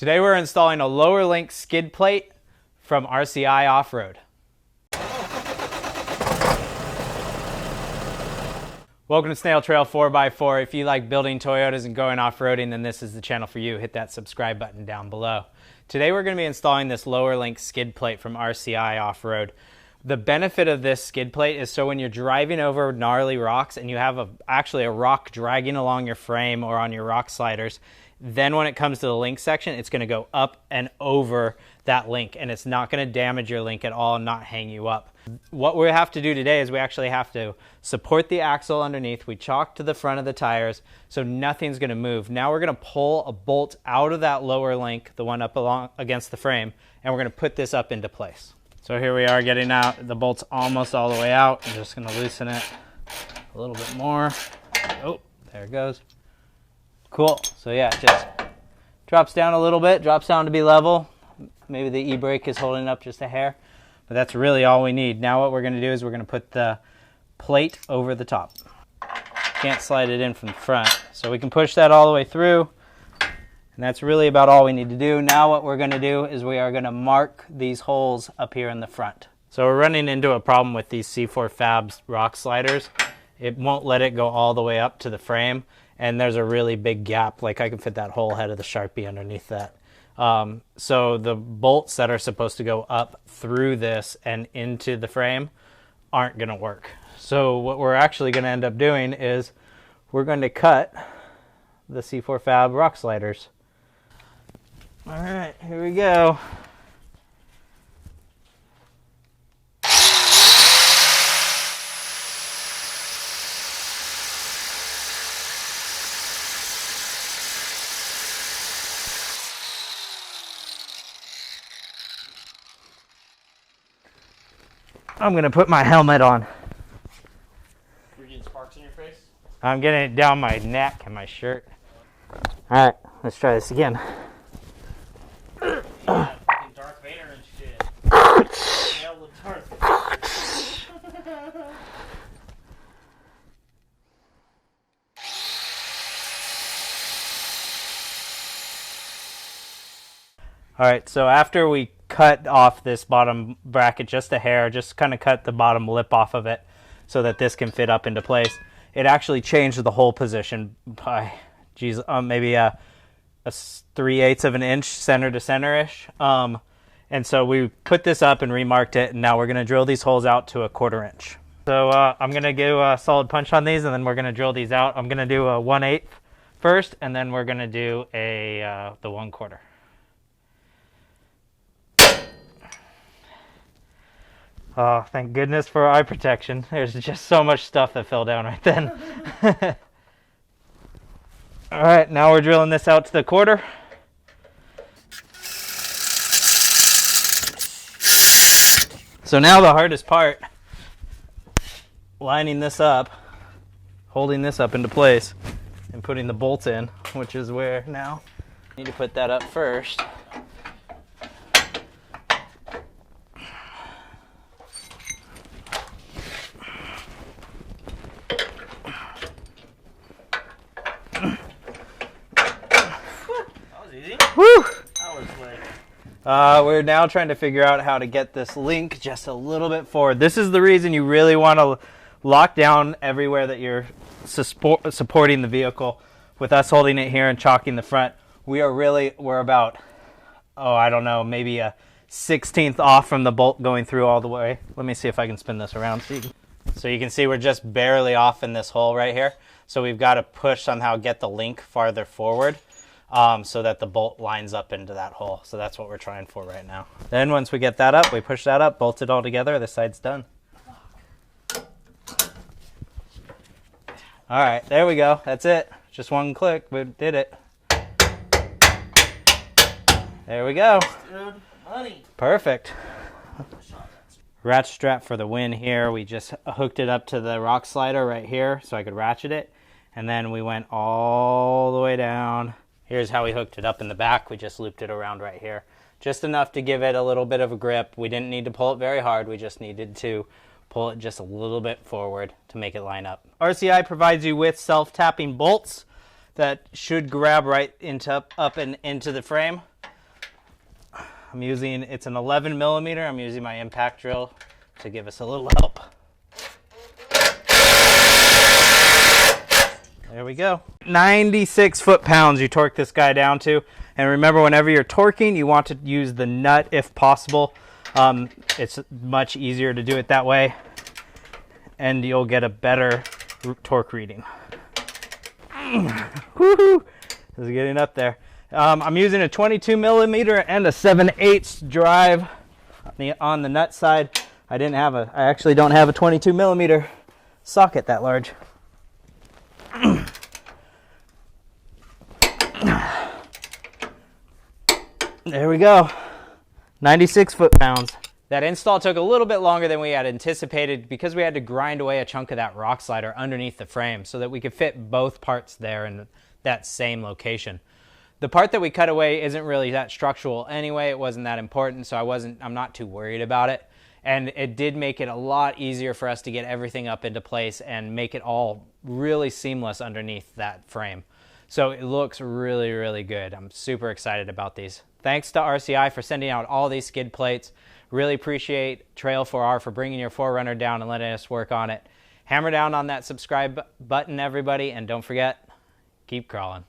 Today we're installing a Lower Link skid plate from RCI Off-road. Welcome to Snail Trail 4x4. If you like building Toyotas and going off-roading, then this is the channel for you. Hit that subscribe button down below. Today we're going to be installing this Lower Link skid plate from RCI Off-road. The benefit of this skid plate is so when you're driving over gnarly rocks and you have actually a rock dragging along your frame or on your Rocksliders, then when it comes to the link section, it's going to go up and over that link, and it's not going to damage your link at all and not hang you up. What we have to do today is we actually have to support the axle underneath. We chalk to the front of the tires so nothing's going to move. Now we're going to pull a bolt out of that lower link, the one up along against the frame, and we're going to put this up into place. So here we are getting out. The bolt's almost all the way out. I'm just going to loosen it a little bit more. Oh, there it goes. Cool. So yeah, it just drops down a little bit, drops down to be level. Maybe the e-brake is holding up just a hair, but that's really all we need. Now what we're going to do is we're going to put the plate over the top. Can't slide it in from the front, so we can push that all the way through, and that's really about all we need to do. Now what we're going to do is we are going to mark these holes up here in the front. So we're running into a problem with these C4 Fabs Rocksliders. It won't let it go all the way up to the frame, and there's a really big gap. Like I can fit that whole head of the Sharpie underneath that. So the bolts that are supposed to go up through this and into the frame aren't going to work. So what we're actually going to end up doing is we're going to cut the C4 Fab Rocksliders. All right, here we go. I'm going to put my helmet on. You're getting sparks in your face? I'm getting it down my neck and my shirt. All right, let's try this again. Yeah, Darth Vader and shit. Hell with Darth Vader. All right, so after we cut off this bottom bracket just a hair, just kind of cut the bottom lip off of it so that this can fit up into place. It actually changed the hole position by, maybe a 3/8 of an inch, center to center-ish. And so we put this up and remarked it, and now we're going to drill these holes out to a 1/4 inch. So I'm going to do a solid punch on these, and then we're going to drill these out. I'm going to do a 1/8 first, and then we're going to do the 1/4. Oh, thank goodness for eye protection. There's just so much stuff that fell down right then. All right, now we're drilling this out to the 1/4. So now the hardest part, lining this up, holding this up into place, and putting the bolts in, which is where now I need to put that up first. Woo! We're now trying to figure out how to get this link just a little bit forward. This is the reason you really want to lock down everywhere that you're supporting the vehicle. With us holding it here and chalking the front, we're about, I don't know, maybe a 1/16 off from the bolt going through all the way. Let me see if I can spin this around. So you can see we're just barely off in this hole right here. So we've got to push somehow, get the link farther forward. So that the bolt lines up into that hole. So that's what we're trying for right now. Then once we get that up, we push that up, bolt it all together, this side's done. All right, there we go. That's it. Just one click, we did it. There we go. Dude, money. Perfect. Ratchet strap for the win here. We just hooked it up to the Rockslider right here so I could ratchet it. And then we went all the way down. Here's how we hooked it up in the back. We just looped it around right here. Just enough to give it a little bit of a grip. We didn't need to pull it very hard. We just needed to pull it just a little bit forward to make it line up. RCI provides you with self-tapping bolts that should grab right up and into the frame. it's an 11 millimeter. I'm using my impact drill to give us a little help. There we go. 96 foot-pounds you torque this guy down to. And remember, whenever you're torquing, you want to use the nut if possible. It's much easier to do it that way, and you'll get a better torque reading. Woohoo! This is getting up there. I'm using a 22 millimeter and a 7/8 drive on the nut side. I actually don't have a 22 millimeter socket that large. There we go. 96 foot-pounds. That install took a little bit longer than we had anticipated because we had to grind away a chunk of that Rockslider underneath the frame so that we could fit both parts there in that same location. The part that we cut away isn't really that structural anyway. It wasn't that important, so I'm not too worried about it. And it did make it a lot easier for us to get everything up into place and make it all really seamless underneath that frame. So it looks really, really good. I'm super excited about these. Thanks to RCI for sending out all these skid plates. Really appreciate Trail 4R for bringing your 4Runner down and letting us work on it. Hammer down on that subscribe button, everybody, and don't forget, keep crawling.